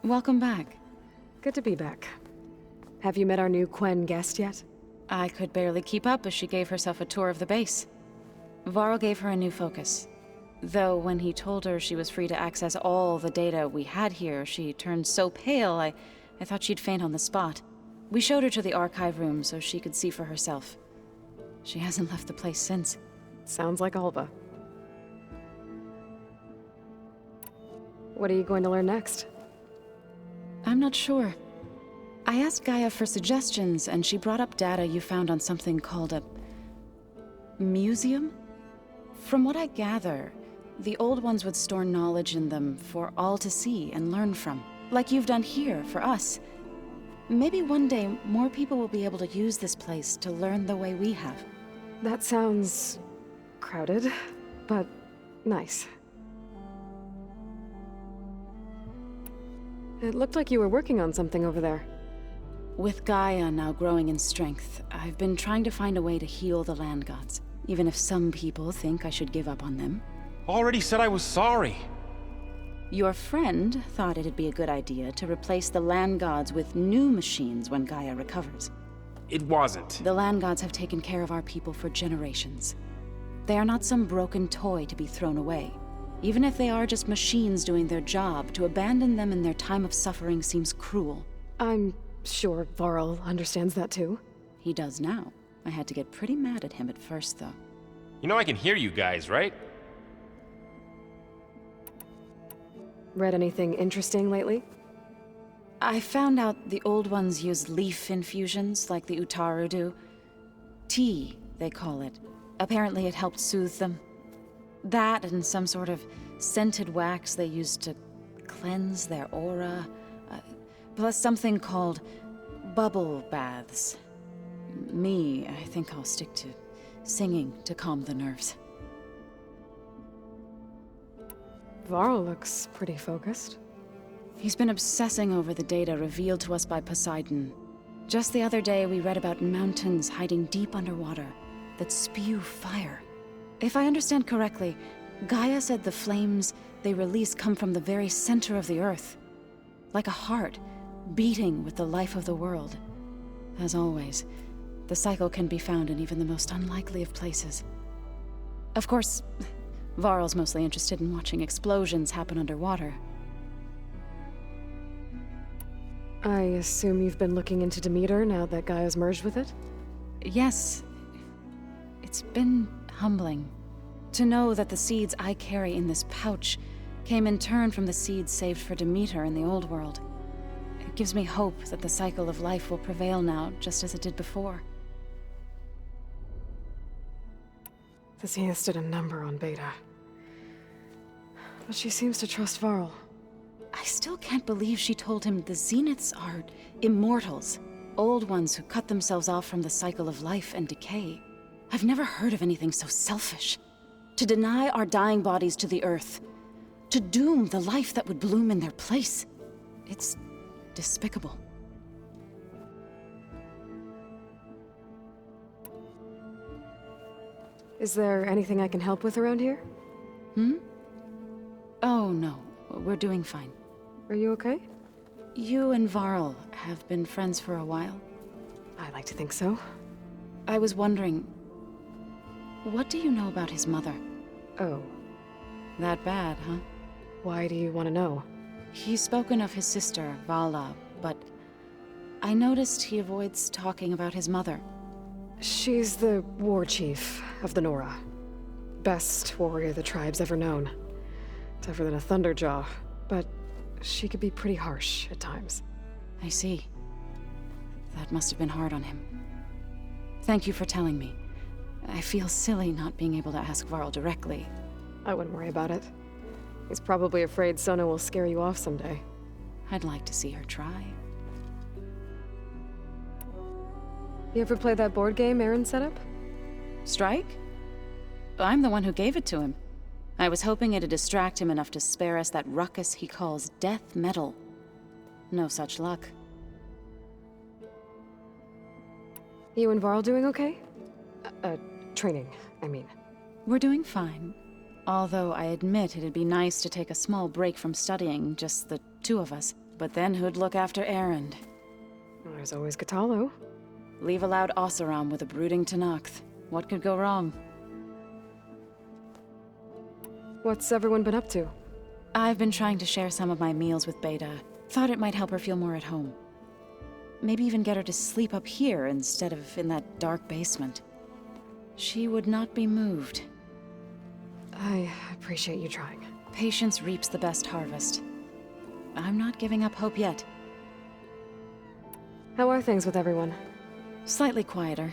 Welcome back. Good to be back. Have you met our new Quen guest yet? I could barely keep up as she gave herself a tour of the base. Varl gave her a new focus. Though when he told her she was free to access all the data we had here, she turned so pale I thought she'd faint on the spot. We showed her to the archive room so she could see for herself. She hasn't left the place since. Sounds like Alba. What are you going to learn next? I'm not sure. I asked Gaia for suggestions, and she brought up data you found on something called a museum? From what I gather, the old ones would store knowledge in them for all to see and learn from, like you've done here for us. Maybe one day more people will be able to use this place to learn the way we have. That sounds crowded, but nice. It looked like you were working on something over there. With Gaia now growing in strength, I've been trying to find a way to heal the land gods, even if some people think I should give up on them. Already said I was sorry. Your friend thought it'd be a good idea to replace the land gods with new machines when Gaia recovers. It wasn't. The land gods have taken care of our people for generations. They are not some broken toy to be thrown away. Even if they are just machines doing their job, to abandon them in their time of suffering seems cruel. I'm sure Varl understands that too. He does now. I had to get pretty mad at him at first, though. You know I can hear you guys, right? Read anything interesting lately? I found out the old ones use leaf infusions like the Utaru do. Tea, they call it. Apparently it helped soothe them. That and some sort of scented wax they used to cleanse their aura. Plus something called bubble baths. Me, I think I'll stick to singing to calm the nerves. Varl looks pretty focused. He's been obsessing over the data revealed to us by Poseidon. Just the other day, we read about mountains hiding deep underwater that spew fire. If I understand correctly, Gaia said the flames they release come from the very center of the earth. Like a heart, beating with the life of the world. As always, the cycle can be found in even the most unlikely of places. Of course, Varl's mostly interested in watching explosions happen underwater. I assume you've been looking into Demeter now that Gaia's merged with it? Yes. It's been humbling to know that the seeds I carry in this pouch came in turn from the seeds saved for Demeter in the old world. It gives me hope that the cycle of life will prevail now, just as it did before. The Zeniths did a number on Beta. But she seems to trust Varl. I still can't believe she told him the Zeniths are immortals. Old ones who cut themselves off from the cycle of life and decay. I've never heard of anything so selfish. To deny our dying bodies to the earth. To doom the life that would bloom in their place. It's despicable. Is there anything I can help with around here? Oh no, we're doing fine. Are you okay? You and Varl have been friends for a while. I like to think so. I was wondering, what do you know about his mother? Oh. That bad, huh? Why do you want to know? He's spoken of his sister, Vala, but I noticed he avoids talking about his mother. She's the war chief of the Nora. Best warrior the tribe's ever known. Tougher than a Thunderjaw, but she could be pretty harsh at times. I see. That must have been hard on him. Thank you for telling me. I feel silly not being able to ask Varl directly. I wouldn't worry about it. He's probably afraid Sona will scare you off someday. I'd like to see her try. You ever play that board game Aaron set up? Strike? I'm the one who gave it to him. I was hoping it'd distract him enough to spare us that ruckus he calls death metal. No such luck. You and Varl doing okay? Training, I mean. We're doing fine. Although I admit it'd be nice to take a small break from studying, just the two of us. But then who'd look after Erend? There's always Katalo. Leave allowed Oseram with a brooding Tenakth. What could go wrong? What's everyone been up to? I've been trying to share some of my meals with Beta. Thought it might help her feel more at home. Maybe even get her to sleep up here instead of in that dark basement. She would not be moved. I appreciate you trying. Patience reaps the best harvest. I'm not giving up hope yet. How are things with everyone? Slightly quieter.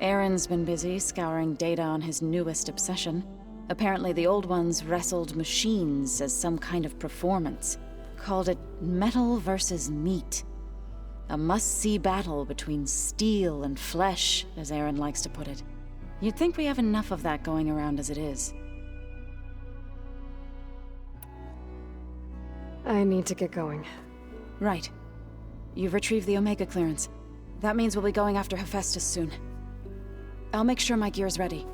Aaron's been busy scouring data on his newest obsession. Apparently the old ones wrestled machines as some kind of performance. Called it metal versus meat. A must-see battle between steel and flesh, as Aaron likes to put it. You'd think we have enough of that going around as it is. I need to get going. Right. You've retrieved the Omega clearance. That means we'll be going after Hephaestus soon. I'll make sure my gear's ready.